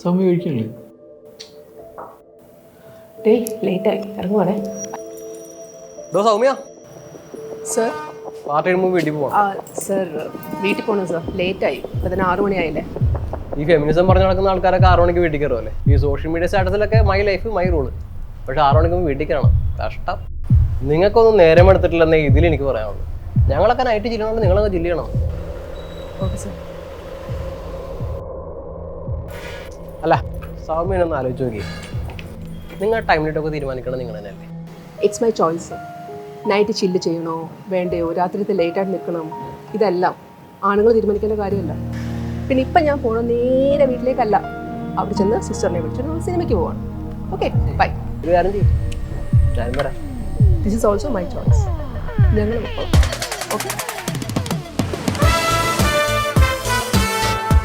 സമയം കഴിക്കണല്ലേ? ഡേയ് ലേറ്റായി ഇറങ്ങുവാണേ. Soumya sir party കഴിയുമ്പോൾ വീട്ടിൽ പോവാം. സർ വീട്ടിൽ പോകണം സർ, ലേറ്റായി. ഇപ്പം തന്നെ 6 മണിയായില്ലേ. ഈ ഫെമിനിസം പറഞ്ഞു നടക്കുന്ന ആൾക്കാരൊക്കെ 6 മണിക്ക് വീട്ടിൽ കയറുമല്ലേ? ഈ സോഷ്യൽ മീഡിയ സ്റ്റാറ്റസിലൊക്കെ മൈ ലൈഫ് മൈ റൂള്. പക്ഷെ 6 മണിക്ക് വീട്ടിൽ കയറണം. കഷ്ടം. നിങ്ങൾക്കൊന്നും നേരം എടുത്തിട്ടില്ലെന്നേ ഇതിൽ എനിക്ക് പറയാനുള്ളൂ. ഞങ്ങളൊക്കെ നൈറ്റ് ചില്ലണോണ്ട് നിങ്ങളങ്ങ് ചില്ല് ചെയ്യണം. Okay sir. അല്ല സൗമ്യനൊന്ന് ആലോചിച്ച് നോക്കി, നിങ്ങൾ ടൈം ലിമിറ്റൊക്കെ തീരുമാനിക്കണം നിങ്ങൾ തന്നെയല്ലേ? It's my choice. നൈറ്റ് ചില്ല് ചെയ്യണോ വേണ്ടയോ, രാത്രിത്തെ ലേറ്റായിട്ട് നിൽക്കണം, ഇതെല്ലാം ആണുങ്ങൾ തീരുമാനിക്കേണ്ട കാര്യമല്ല. പിന്നെ ഇപ്പം ഞാൻ പോകണം നേരെ വീട്ടിലേക്കല്ല, അവിടെ ചെന്ന് സിസ്റ്ററിനെ വിളിച്ചിട്ട് സിനിമയ്ക്ക് പോവാണ്. Okay bye. ഒരു കാര്യം ചെയ്യും, ഞാൻ വരാം. This is also my choice. ഞങ്ങൾ ഓക്കെ.